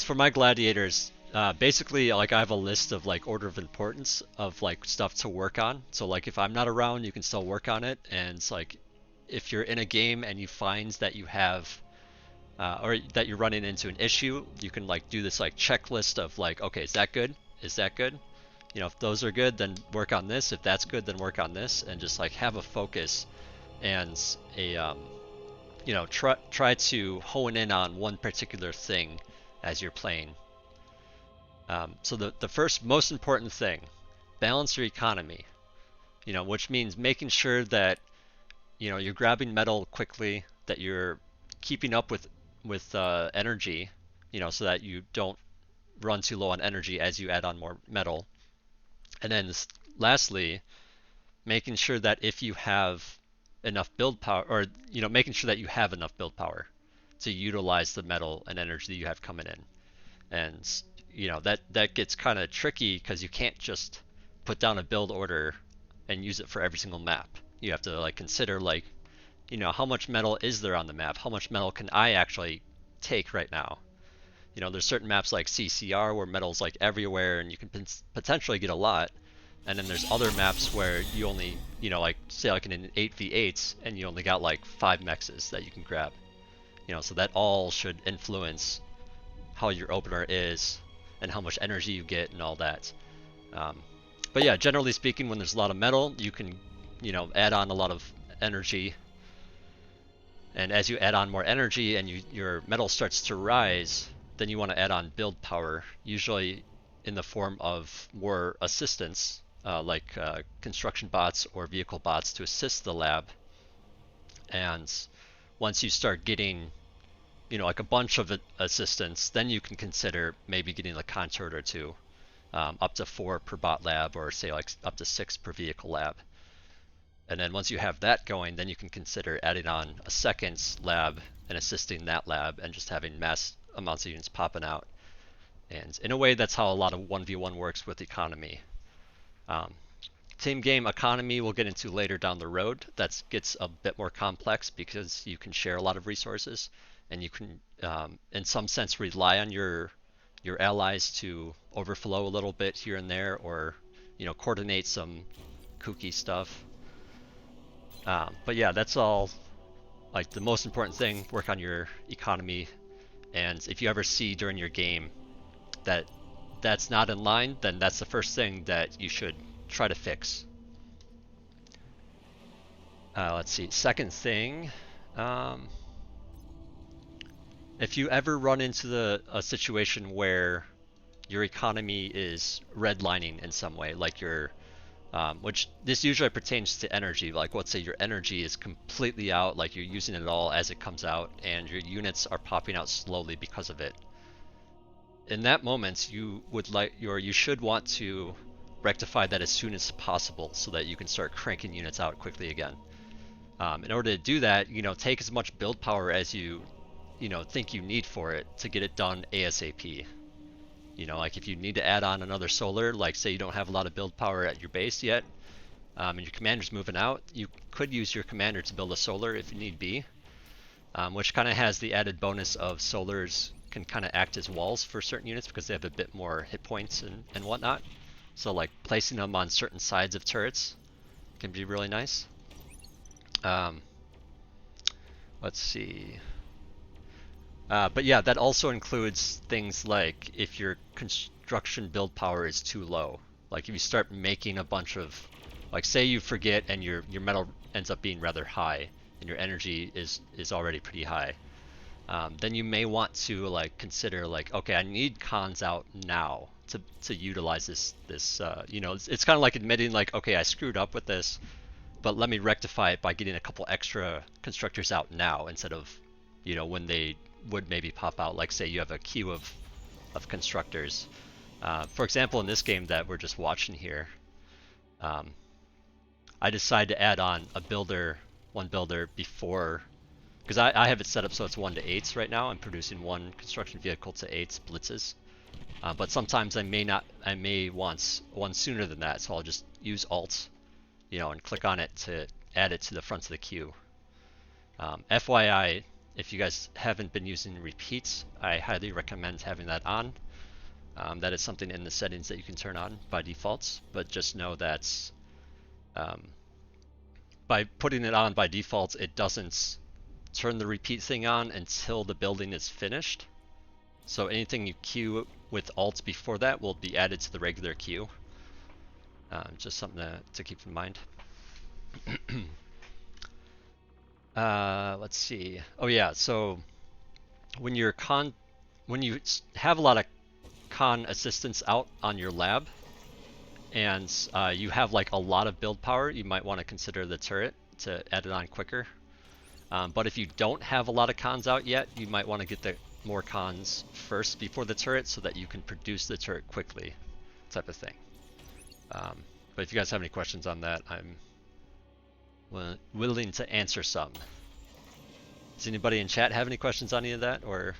For my gladiators, basically like I have a list of like order of importance of like stuff to work on. So like if I'm not around, you can still work on it. And it's like if you're in a game and you find that you have or that you're running into an issue, you can like do this like checklist of like, okay, is that good? Is that good? You know, if those are good, then work on this. If that's good, then work on this, and just like have a focus and a try to hone in on one particular thing as you're playing. So the first most important thing, balance your economy. Which means making sure that you're grabbing metal quickly, that you're keeping up with energy, so that you don't run too low on energy as you add on more metal. And then lastly, making sure that if you have enough build power, or making sure that you have enough build power to utilize the metal and energy that you have coming in. And that gets kind of tricky because you can't just put down a build order and use it for every single map. You have to like consider like how much metal is there on the map? How much metal can I actually take right now? There's certain maps like CCR where metal's like everywhere and you can potentially get a lot. And then there's other maps where you only, like say like in an 8v8s and you only got like 5 mexes that you can grab. So that all should influence how your opener is and how much energy you get and all that. But yeah, generally speaking, when there's a lot of metal, you can, add on a lot of energy. And as you add on more energy and your metal starts to rise, then you want to add on build power, usually in the form of more assistance, like construction bots or vehicle bots to assist the lab. And once you start getting like a bunch of assistants, then you can consider maybe getting a consort or two, up to 4 per bot lab, or say like up to 6 per vehicle lab. And then once you have that going, then you can consider adding on a second lab and assisting that lab and just having mass amounts of units popping out. And in a way, that's how a lot of 1v1 works with economy. Team game economy we'll get into later down the road. That gets a bit more complex because you can share a lot of resources and you can, in some sense, rely on your allies to overflow a little bit here and there, or coordinate some kooky stuff. But yeah, that's all. Like the most important thing, work on your economy. And if you ever see during your game that that's not in line, then that's the first thing that you should try to fix. Let's see. Second thing, if you ever run into a situation where your economy is redlining in some way, like which this usually pertains to energy, like let's say your energy is completely out, like you're using it all as it comes out, and your units are popping out slowly because of it. In that moment, you should want to rectify that as soon as possible so that you can start cranking units out quickly again. In order to do that, take as much build power as you think you need for it to get it done ASAP. Like if you need to add on another solar, like say you don't have a lot of build power at your base yet, and your commander's moving out, you could use your commander to build a solar if need be, which kind of has the added bonus of solars can kind of act as walls for certain units because they have a bit more hit points and whatnot. So like placing them on certain sides of turrets can be really nice. Let's see. But yeah, that also includes things like if your construction build power is too low. Like if you start making a bunch of, like say you forget and your metal ends up being rather high and your energy is already pretty high, then you may want to like consider like, okay, I need cons out now to utilize this it's kind of like admitting like, okay, I screwed up with this, but let me rectify it by getting a couple extra constructors out now instead of when they would maybe pop out. Like say you have a queue of constructors. For example, in this game that we're just watching here, I decided to add on one builder before, because I have it set up so it's 1 to 8s right now. I'm producing one construction vehicle to 8 blitzes. But sometimes I may want one sooner than that, so I'll just use Alt, and click on it to add it to the front of the queue. FYI, if you guys haven't been using repeats, I highly recommend having that on. That is something in the settings that you can turn on by default, but just know that by putting it on by default, it doesn't turn the repeat thing on until the building is finished. So anything you queue with alt before that will be added to the regular queue. Just something to keep in mind. Let's see. Oh yeah, so when you have a lot of con assistants out on your lab, and you have like a lot of build power, you might want to consider the turret to add it on quicker. But if you don't have a lot of cons out yet, you might want to get the more cons first before the turret so that you can produce the turret quickly, type of thing. But if you guys have any questions on that, I'm willing to answer some. Does anybody in chat have any questions on any of that, or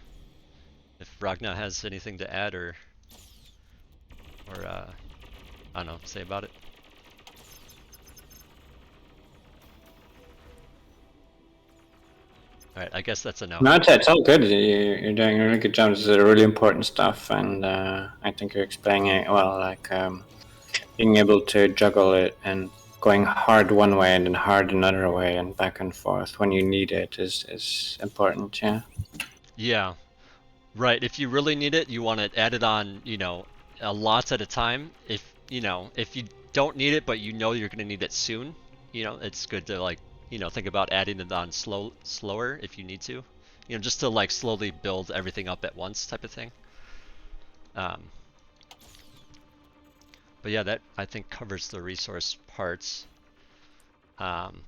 if Ragnar has anything to add or I don't know, say about it? All right, I guess that's a no. No, it's all good. You're doing a really good job. This is really important stuff, and I think you're explaining it well. Like being able to juggle it and going hard one way and then hard another way and back and forth when you need it is important. Yeah. Yeah, right. If you really need it, you want to add it on, a lot at a time. If you don't need it, but you know you're going to need it soon, it's good to like, think about adding it on slower if you need to, just to like slowly build everything up at once type of thing. But yeah, that I think covers the resource parts. And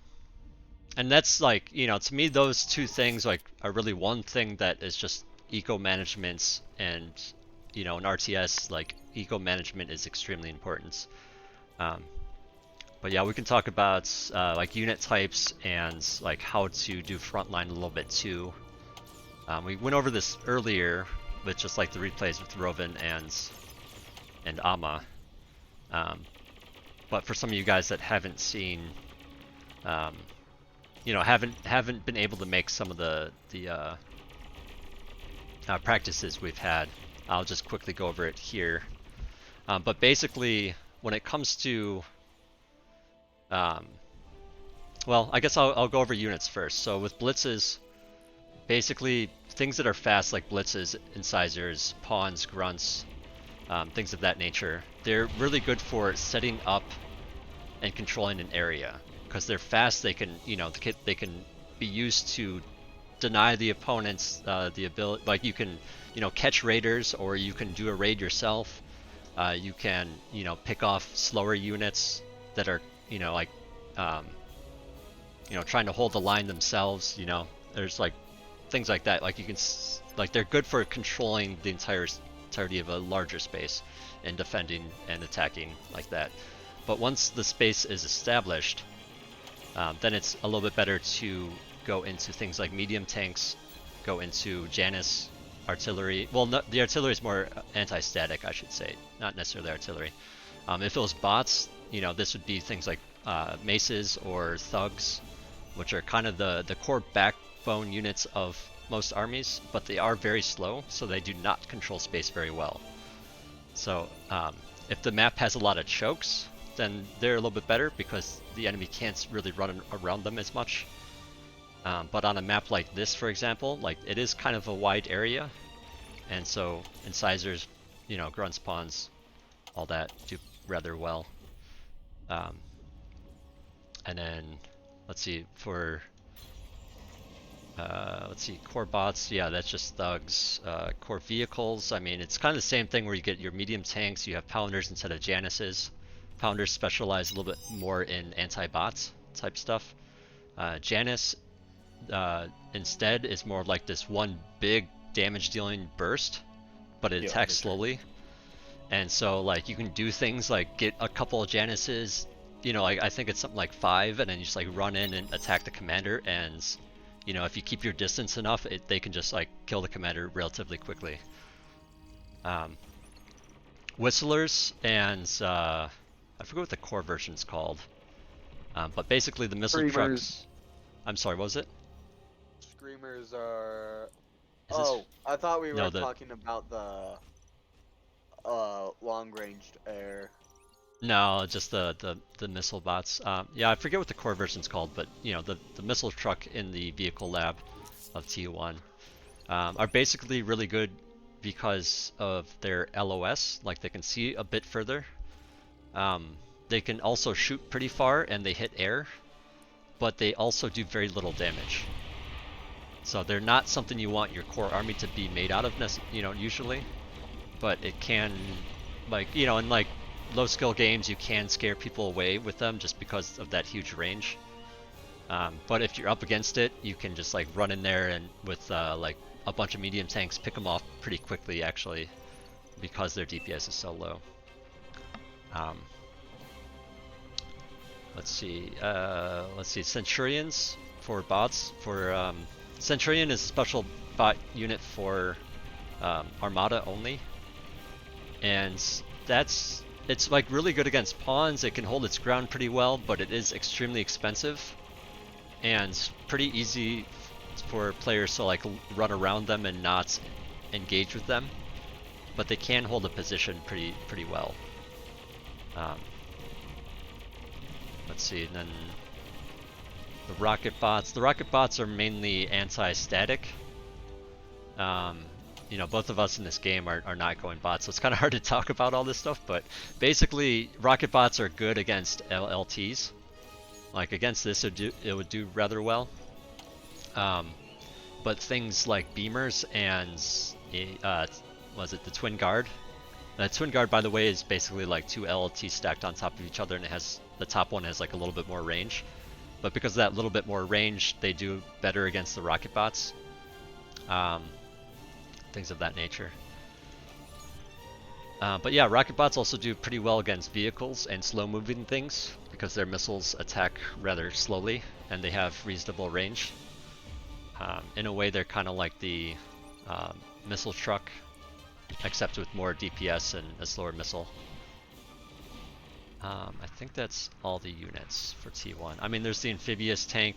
that's like, to me, those two things like are really one thing that is just eco management, and in RTS, like eco management is extremely important. But yeah, we can talk about like unit types and like how to do frontline a little bit too. We went over this earlier with just like the replays with Roven and Ama. But for some of you guys that haven't seen, haven't been able to make some of the practices we've had, I'll just quickly go over it here. But basically, when it comes to, well, I guess I'll go over units first. So with blitzes, basically things that are fast like blitzes, incisors, pawns, grunts, things of that nature, they're really good for setting up and controlling an area. Because they're fast, they can, they can be used to deny the opponents the ability. Like you can, catch raiders, or you can do a raid yourself. You can, pick off slower units that are, trying to hold the line themselves. There's like things like that. Like you can, like they're good for controlling the entirety of a larger space and defending and attacking like that. But once the space is established, then it's a little bit better to go into things like medium tanks, go into Janus, artillery. Well, the artillery is more anti-static, I should say, not necessarily artillery. If it was bots, this would be things like maces or thugs, which are kind of the core backbone units of most armies, but they are very slow, so they do not control space very well. So if the map has a lot of chokes, then they're a little bit better because the enemy can't really run around them as much. But on a map like this, for example, like it is kind of a wide area, and so incisors, grunts, pawns, all that do rather well. And then let's see, for core bots, yeah, that's just thugs. Core vehicles, I mean, it's kind of the same thing where you get your medium tanks, you have pounders instead of Januses. Pounders specialize a little bit more in anti-bots type stuff. Janus instead is more like this one big damage dealing burst, but it attacks slowly. And so like you can do things like get a couple of Januses, like I think it's something like 5, and then you just like run in and attack the commander, and if you keep your distance enough, they can just like kill the commander relatively quickly. Whistlers and I forget what the core version's called, but basically the missile trucks. I'm sorry, what was it? screamers are. Is this Oh, I thought we no were the talking about the long ranged air. no just the missile bots. Yeah, I forget what the core version's called, but you know the missile truck in the vehicle lab of T1 are basically really good because of their LOS. Like they can see a bit further. Um, they can also shoot pretty far and they hit air, but they also do very little damage. So they're not something you want your core army to be made out of, usually. But it can, like, in like low skill games, you can scare people away with them just because of that huge range. But if you're up against it, you can just like run in there and with like a bunch of medium tanks, pick them off pretty quickly actually, because their DPS is so low. Um, let's see. Centurions for bots. Centurion is a special bot unit for Armada only, and it's like really good against pawns. It can hold its ground pretty well, but it is extremely expensive and pretty easy for players to like run around them and not engage with them. But they can hold a position pretty well. Um, let's see, and then the rocket bots. The rocket bots are mainly anti-static. Both of us in this game are not going bots, so it's kind of hard to talk about all this stuff, but basically rocket bots are good against LLTs. Like against this it would do rather well. But things like beamers and was it the twin guard? The twin guard, by the way, is basically like two LLTs stacked on top of each other, and the top one has like a little bit more range. But because of that little bit more range, they do better against the rocket bots. Things of that nature. But yeah, rocket bots also do pretty well against vehicles and slow-moving things because their missiles attack rather slowly and they have reasonable range. In a way, they're kind of like the missile truck, except with more DPS and a slower missile. I think that's all the units for T1. I mean, there's the amphibious tank,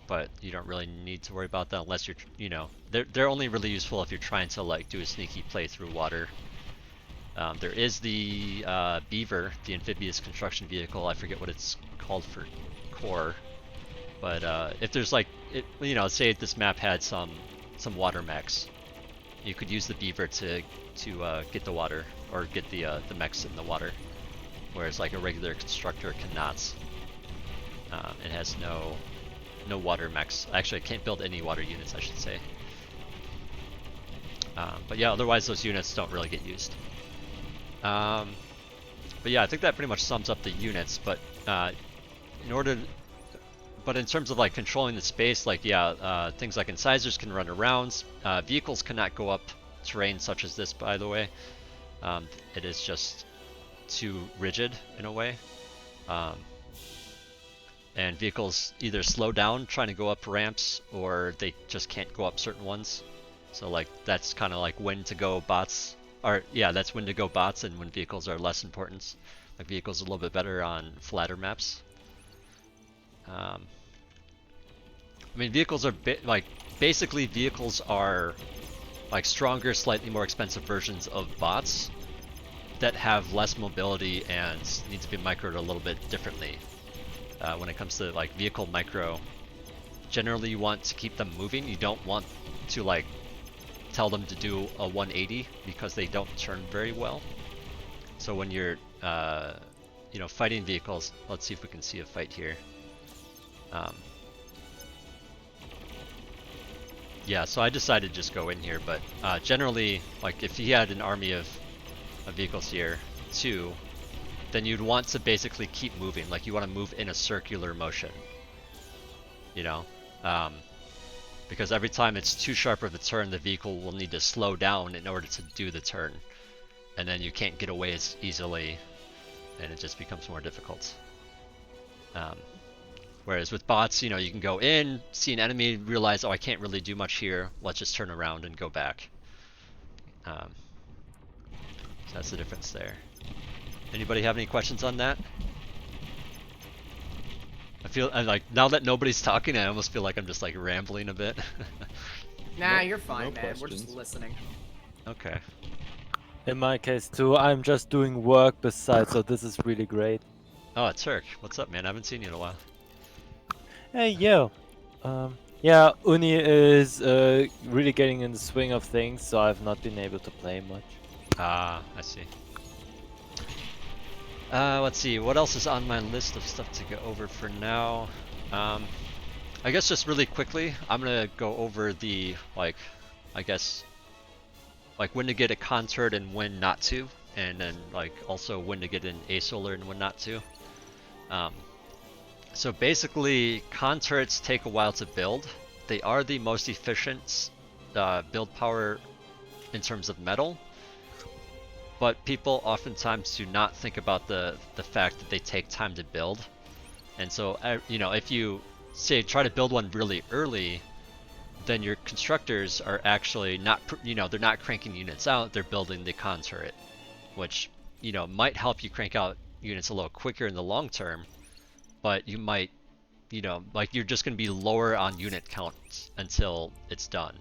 but you don't really need to worry about that unless they're only really useful if you're trying to like do a sneaky play through water. There is the Beaver, the amphibious construction vehicle. I forget what it's called for core, but if there's like say this map had some water mechs, you could use the Beaver to get the water or get the mechs in the water, whereas like a regular constructor cannot. It has no water mechs. Actually, I can't build any water units, I should say. But yeah, otherwise those units don't really get used. But yeah, I think that pretty much sums up the units. But in terms of like controlling the space, like yeah, things like incisors can run around. Vehicles cannot go up terrain such as this, by the way. It is just too rigid in a way. And vehicles either slow down trying to go up ramps, or they just can't go up certain ones. So like that's kind of like when to go bots. Or yeah, that's when to go bots and when vehicles are less important. Like vehicles are a little bit better on flatter maps. I mean, vehicles are basically vehicles are like stronger, slightly more expensive versions of bots that have less mobility and need to be microed a little bit differently. When it comes to like vehicle micro, generally you want to keep them moving. You don't want to like tell them to do a 180 because they don't turn very well. So when you're fighting vehicles, let's see if we can see a fight here. Yeah, so I decided to just go in here, but generally, like if he had an army of vehicles here too, then you'd want to basically keep moving. Like you want to move in a circular motion, because every time it's too sharp of a turn, the vehicle will need to slow down in order to do the turn, and then you can't get away as easily, and it just becomes more difficult. Whereas with bots, you can go in, see an enemy, realize, oh, I can't really do much here, let's just turn around and go back. So that's the difference there. Anybody have any questions on that? like now that nobody's talking, I almost feel like I'm just like rambling a bit. Nah, No- you're fine, no man. We're just questions. listening. Okay. In my case too, I'm just doing work besides, so this is really great. Oh, Turk, what's up, man? I haven't seen you in a while. Hey, yo. Yeah, Uni is really getting in the swing of things, so I've not been able to play much. Ah, I see. Let's see, what else is on my list of stuff to go over for now? I guess just really quickly, I'm gonna go over the, like, I guess, like when to get a con turret and when not to, and then like also when to get an A solar and when not to. So basically, con turrets take a while to build. They are the most efficient build power in terms of metal, but people oftentimes do not think about the fact that they take time to build. And so, you know, if you say try to build one really early, then your constructors are actually not, you know, they're not cranking units out, they're building the con turret, which, you know, might help you crank out units a little quicker in the long term, but you might, you know, like you're just going to be lower on unit counts until it's done.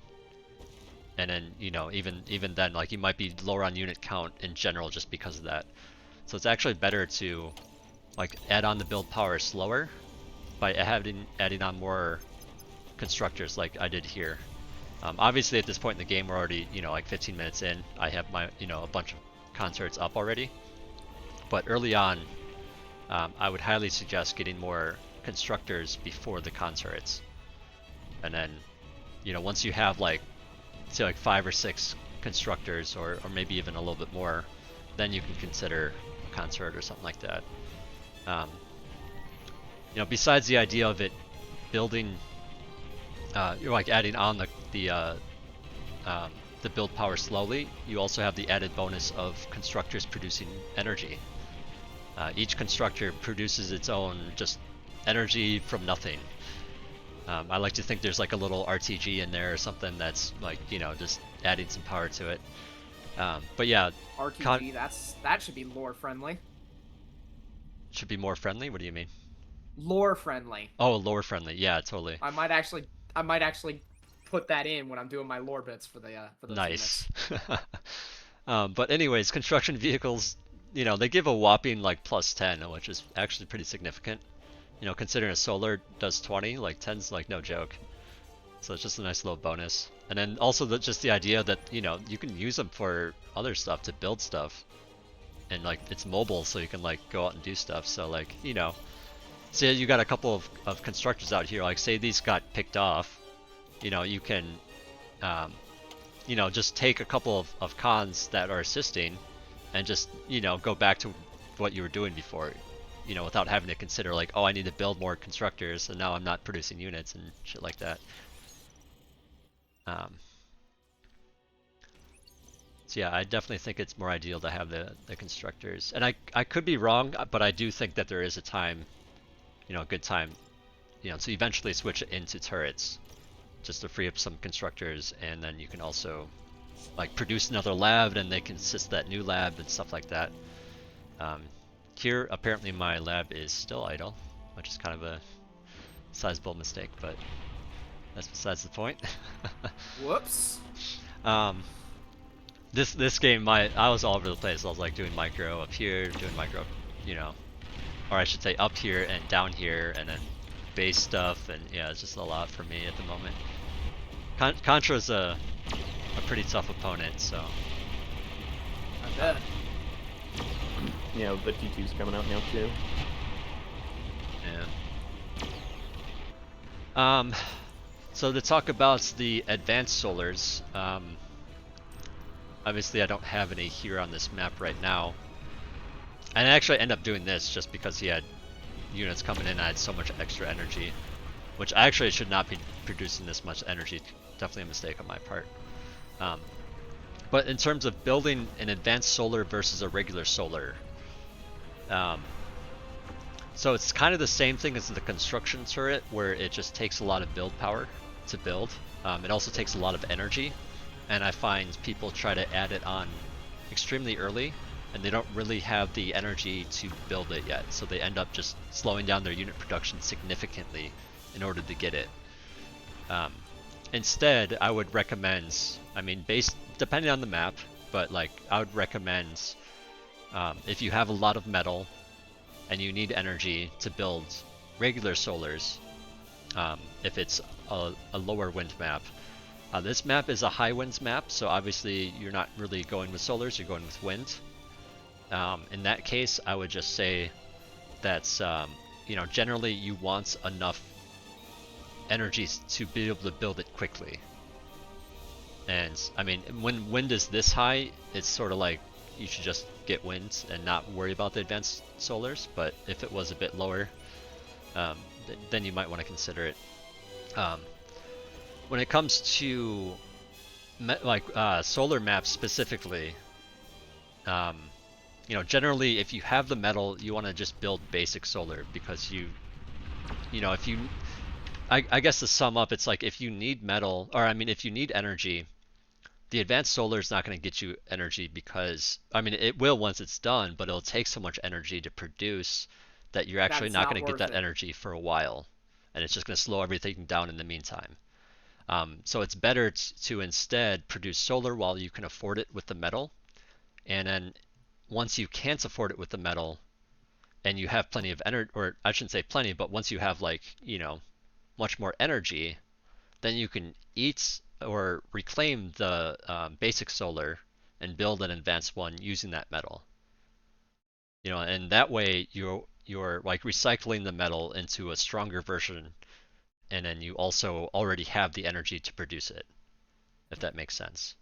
And then, you know, even then, like you might be lower on unit count in general just because of that. So it's actually better to like add on the build power slower by adding on more constructors like I did here. Obviously at this point in the game we're already, you know, like 15 minutes in. I have my, you know, a bunch of concerts up already. But early on, I would highly suggest getting more constructors before the concerts. And then, you know, once you have like, say like 5 or 6 constructors or maybe even a little bit more, then you can consider a concert or something like that. You know, besides the idea of it building, you're like adding on the build power slowly, you also have the added bonus of constructors producing energy. Each constructor produces its own just energy from nothing. I like to think there's like a little RTG in there or something that's like, you know, just adding some power to it. But yeah, RTG, that should be lore friendly. should be more friendly. What do you mean? Lore friendly. Oh, lore friendly. Yeah, totally. I might actually put that in when I'm doing my lore bits for those Nice. units. But anyways, construction vehicles, you know, they give a whopping like +10, which is actually pretty significant. You know, considering a solar does 20, like 10's like no joke. So it's just a nice little bonus. And then also just the idea that, you know, you can use them for other stuff to build stuff. And like it's mobile, so you can like go out and do stuff. So like, you know, say you got a couple of constructors out here, like say these got picked off, you know, you can, you know, just take a couple of cons that are assisting and just, you know, go back to what you were doing before, you know, without having to consider like, oh, I need to build more constructors and now I'm not producing units and shit like that. So yeah, I definitely think it's more ideal to have the constructors. And I could be wrong, but I do think that there is a time, you know, a good time, you know, to eventually switch it into turrets, just to free up some constructors, and then you can also like produce another lab and they can assist that new lab and stuff like that. Here apparently my lab is still idle, which is kind of a sizable mistake, but that's besides the point. Whoops. This game, I was all over the place. I was like doing micro up here, doing micro, you know, or I should say up here and down here, and then base stuff, and yeah, it's just a lot for me at the moment. Contra's a pretty tough opponent, so. I bet. Yeah, the T2's coming out now too. Yeah. So to talk about the advanced solars, obviously I don't have any here on this map right now. And I actually end up doing this just because he had units coming in, I had so much extra energy, which I actually should not be producing this much energy. Definitely a mistake on my part. But in terms of building an advanced solar versus a regular solar, so it's kind of the same thing as the construction turret, where it just takes a lot of build power to build. It also takes a lot of energy, and I find people try to add it on extremely early and they don't really have the energy to build it yet, so they end up just slowing down their unit production significantly in order to get it. Instead, I would recommend, I mean, depending on the map, but like I would recommend if you have a lot of metal and you need energy to build regular solars, if it's a lower wind map. This map is a high winds map, so obviously you're not really going with solars, you're going with wind. In that case, I would just say that's, generally you want enough energy to be able to build it quickly. And I mean, when wind is this high, it's sort of like you should just get wind and not worry about the advanced solars. But if it was a bit lower, then you might want to consider it. When it comes to solar maps specifically, generally if you have the metal, you want to just build basic solar because if you, I guess to sum up, it's like if you need metal, or I mean if you need energy, the advanced solar is not going to get you energy because, I mean, it will once it's done, but it'll take so much energy to produce that you're actually not going to get that energy for a while, and it's just going to slow everything down in the meantime. So it's better to instead produce solar while you can afford it with the metal, and then once you can't afford it with the metal, and you have plenty of energy, or I shouldn't say plenty, but once you have much more energy, then you can eat or reclaim the basic solar and build an advanced one using that metal. And that way you're like recycling the metal into a stronger version, and then you also already have the energy to produce it, if that makes sense.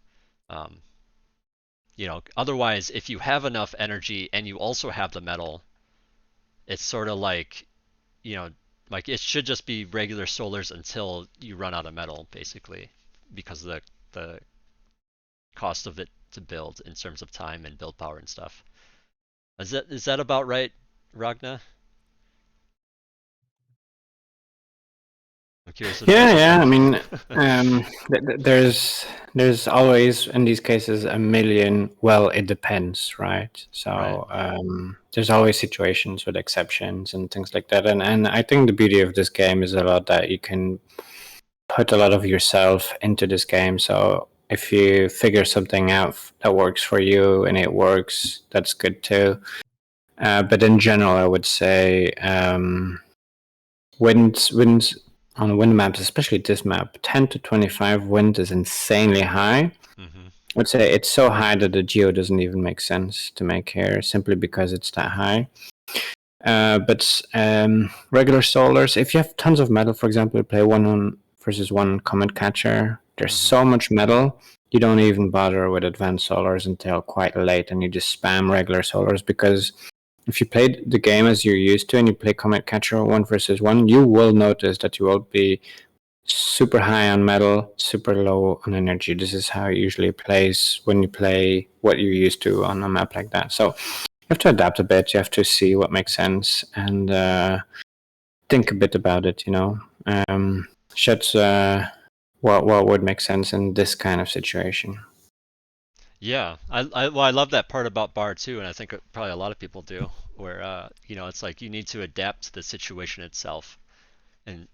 Otherwise, if you have enough energy and you also have the metal, it's sort of like, like it should just be regular solars until you run out of metal, basically, because of the cost of it to build in terms of time and build power and stuff. Is that about right, Ragna? I'm curious what you Yeah. I think. mean, there's always in these cases a million. Well, it depends, right? So there's always situations with exceptions and things like that. And I think the beauty of this game is a lot that you can put a lot of yourself into this game. So if you figure something out that works for you and it works, that's good too. But in general, I would say winds on wind maps, especially this map, 10 to 25 wind is insanely high. Mm-hmm. I would say it's so high that the geo doesn't even make sense to make here, simply because it's that high. But regular solars, if you have tons of metal, for example, you play 1-on-1 comet catcher, there's so much metal, you don't even bother with advanced solars until quite late, and you just spam regular solars, because if you play the game as you're used to and you play comet catcher 1-versus-1, you will notice that you will be super high on metal, super low on energy. This is how it usually plays when you play what you're used to on a map like that. So you have to adapt a bit. You have to see what makes sense and think a bit about it. What would make sense in this kind of situation. Yeah, I love that part about Bar too, and I think probably a lot of people do, where it's like you need to adapt to the situation itself, and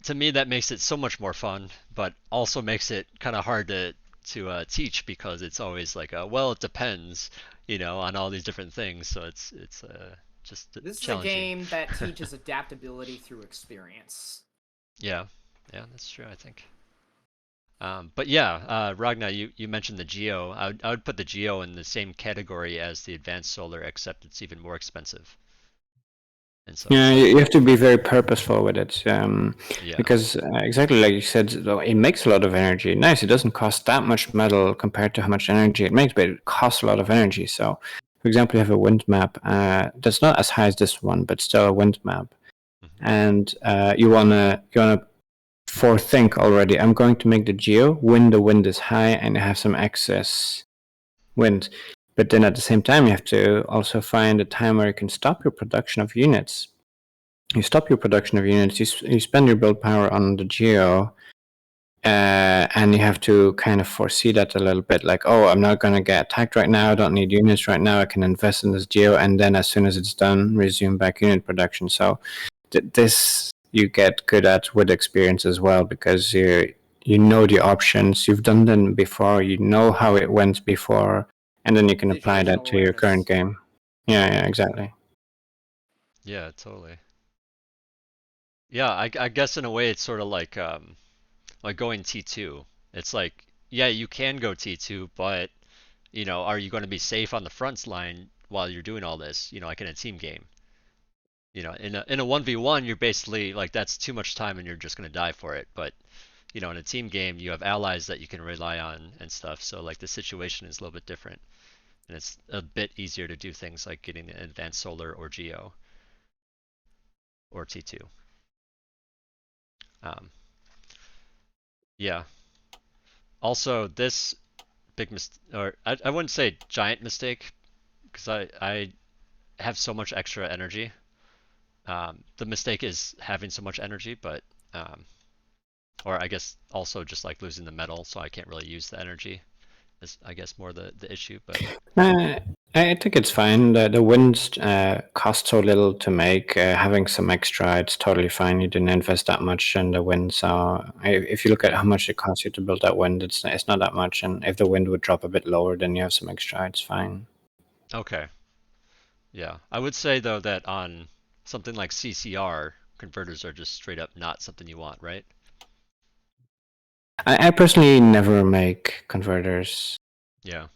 to me that makes it so much more fun, but also makes it kind of hard to teach, because it's always like, well, it depends, on all these different things, so it's just This challenging. is a game that teaches adaptability through experience. Yeah, that's true, I think. But yeah, Ragnar, you mentioned the Geo. I would put the Geo in the same category as the Advanced Solar, except it's even more expensive. And so yeah, you have to be very purposeful with it, yeah. because exactly like you said, it makes a lot of energy. Nice, it doesn't cost that much metal compared to how much energy it makes, but it costs a lot of energy. So, for example, you have a wind map that's not as high as this one, but still a wind map, and you wanna forethink already. I'm going to make the geo when the wind is high and have some excess wind. But then at the same time, you have to also find a time where you can stop your production of units. You stop your production of units, you spend your build power on the geo, and you have to kind of foresee that a little bit. Like, oh, I'm not going to get attacked right now. I don't need units right now. I can invest in this geo, and then as soon as it's done, resume back unit production. So this you get good at with experience as well, because you know the options. You've done them before. You know how it went before, and then you can apply that Situational to your current awareness. game. Yeah, exactly. Yeah, totally. Yeah, I guess in a way it's sort of like going T2. It's like, yeah, you can go T2, but are you going to be safe on the front line while you're doing all this? Like in a team game. In a 1v1, you're basically like that's too much time and you're just going to die for it. But in a team game, you have allies that you can rely on and stuff. So like the situation is a little bit different, and it's a bit easier to do things like getting an advanced solar or geo or T2. Um, yeah. Also, this big mistake, or I wouldn't say giant mistake, because I have so much extra energy. The mistake is having so much energy, but or I guess also just like losing the metal, so I can't really use the energy. Is I guess more the issue, but Uh, I think it's fine. The winds cost so little to make. Having some extra, it's totally fine. You didn't invest that much in the wind, so if you look at how much it costs you to build that wind, it's not that much. And if the wind would drop a bit lower, then you have some extra. It's fine. okay. Yeah, I would say though that on something like CCR, converters are just straight up not something you want, right? I personally never make converters. Yeah.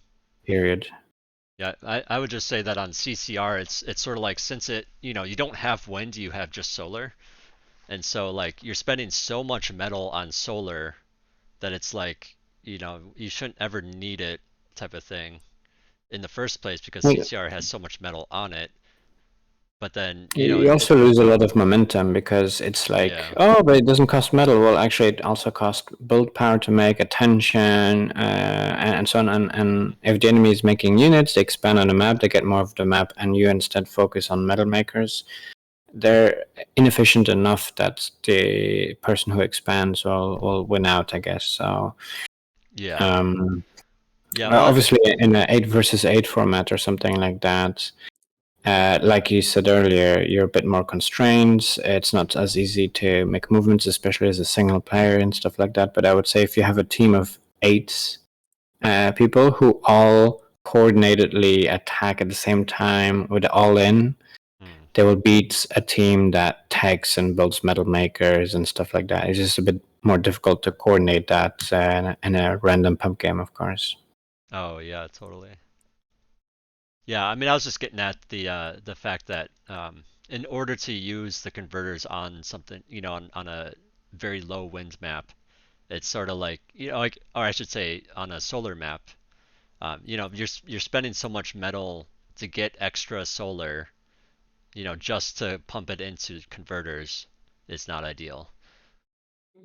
Period. Yeah, I would just say that on CCR, it's sort of like since you don't have wind, you have just solar, and so like you're spending so much metal on solar that it's like you shouldn't ever need it type of thing in the first place because CCR has so much metal on it. But then You also lose a lot of momentum because it's like, yeah, oh, but it doesn't cost metal. Well, actually, it also costs build power to make, attention, and so on. And if the enemy is making units, they expand on the map, they get more of the map, and you instead focus on metal makers. They're inefficient enough that the person who expands will win out, I guess. So, yeah, um, yeah. Well, obviously, in an 8 versus 8 format or something like that, like you said earlier, you're a bit more constrained. It's not as easy to make movements, especially as a single player and stuff like that. But I would say if you have a team of 8 people who all coordinatedly attack at the same time with all in, they will beat a team that tags and builds metal makers and stuff like that. It's just a bit more difficult to coordinate that in a random pump game, of course. oh yeah, totally. Yeah, I mean, I was just getting at the fact that in order to use the converters on something, on a very low wind map, it's sort of like like, or I should say, on a solar map, you're spending so much metal to get extra solar, just to pump it into converters is not ideal.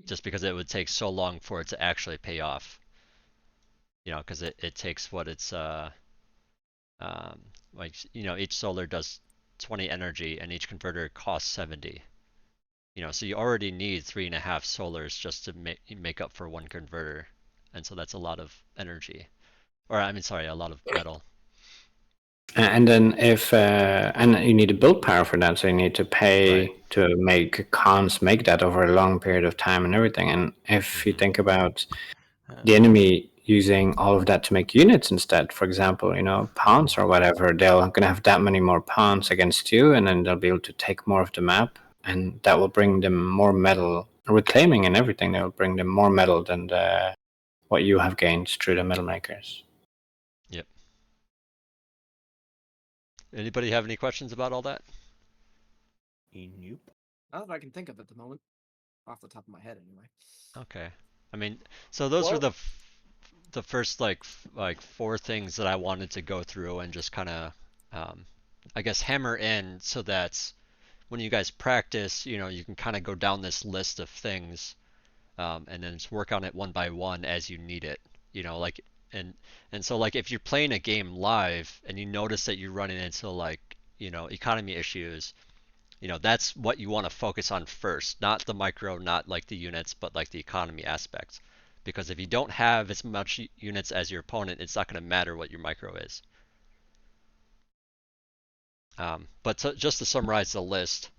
Just because it would take so long for it to actually pay off, because it takes what it's um, like each solar does 20 energy and each converter costs 70. So you already need 3.5 solars just to make up for one converter, and so that's a lot of energy, or I mean, sorry, a lot of metal. And then if and you need to build power for that, so you need to pay Right. to make cons make that over a long period of time and everything. And if you think about the enemy using all of that to make units instead, for example, pawns or whatever, they're gonna have that many more pawns against you, and then they'll be able to take more of the map, and that will bring them more metal, reclaiming and everything. That will bring them more metal than what you have gained through the metal makers. Yep. Anybody have any questions about all that? Nope. Not that I can think of at the moment, off the top of my head, anyway. Okay. I mean, so those were What? the first like four things that I wanted to go through and just kind of I guess hammer in so that when you guys practice, you can kind of go down this list of things, and then just work on it one by one as you need it. Like and so like if you're playing a game live and you notice that you're running into like economy issues, that's what you want to focus on first, not the micro, not like the units, but like the economy aspect. because if you don't have as much units as your opponent, it's not going to matter what your micro is. Just to summarize the list,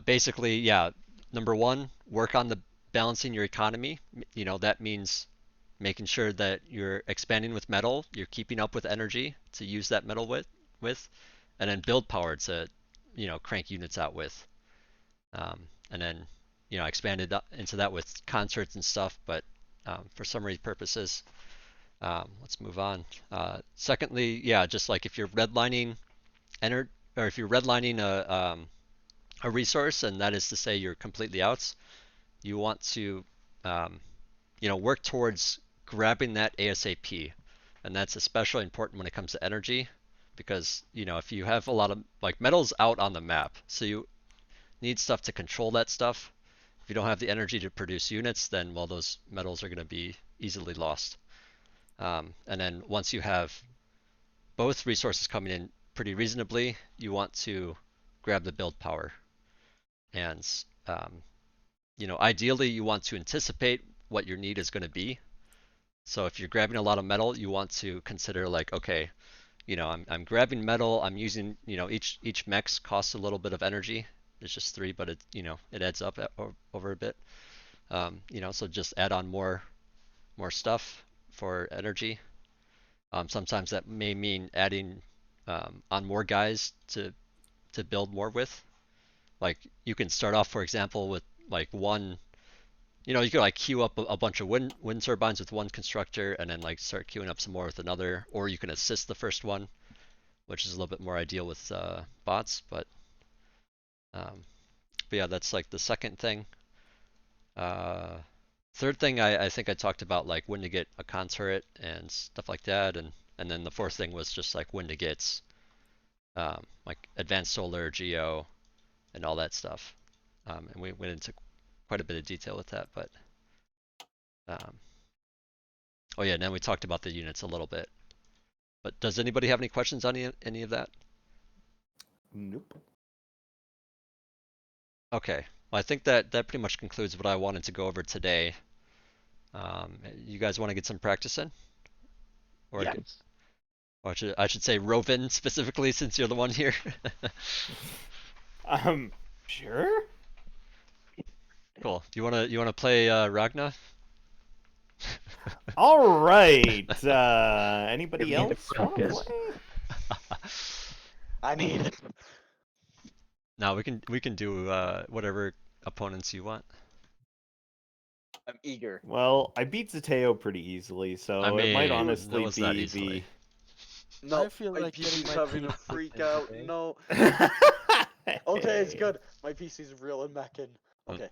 basically, yeah, number one, work on the balancing your economy. You know, that means making sure that you're expanding with metal, you're keeping up with energy to use that metal with, and then build power to, you know, crank units out with. And then, you know, expanded into that with concerts and stuff, but for summary purposes, let's move on. Secondly, yeah, just like if you're redlining or if you're redlining a resource, and that is to say you're completely out, you want to, you know, work towards grabbing that ASAP, and that's especially important when it comes to energy, because you know if you have a lot of like metals out on the map, so you need stuff to control that stuff. If you don't have the energy to produce units, then well, those metals are going to be easily lost. And then once you have both resources coming in pretty reasonably, you want to grab the build power. And you know, ideally, you want to anticipate what your need is going to be. So if you're grabbing a lot of metal, you want to consider like, okay, you know, I'm grabbing metal. I'm using, you know, each mech costs a little bit of energy. It's just 3, but it, you know, it adds up over a bit. You know, so just add on more stuff for energy. Sometimes that may mean adding on more guys to build more with. Like you can start off, for example, with like one. You know, you could like queue up a bunch of wind turbines with one constructor, and then like start queuing up some more with another, or you can assist the first one, which is a little bit more ideal with bots. But yeah, that's like the second thing. Third thing, I think I talked about like when to get a con turret and stuff like that, and then the fourth thing was just like when to get like advanced solar, geo, and all that stuff. And we went into quite a bit of detail with that, but oh yeah, and then we talked about the units a little bit. But does anybody have any questions on any of that? Nope. Okay, well I think that pretty much concludes what I wanted to go over today. You guys want to get some practice in? Or, Yes. or I should say Rovin specifically, since you're the one here. Sure. Cool. Do you wanna play Ragna? All right. Anybody Give me the else want to focus. play? I need it. No, we can do whatever opponents you want. I'm eager. Well, I beat Zateo pretty easily, so I it might mean, honestly no, it's not be easily. No, I feel my like getting PC's my having a PC freak out. today. No. the. Okay, it's good. My PC's real and macking. Okay.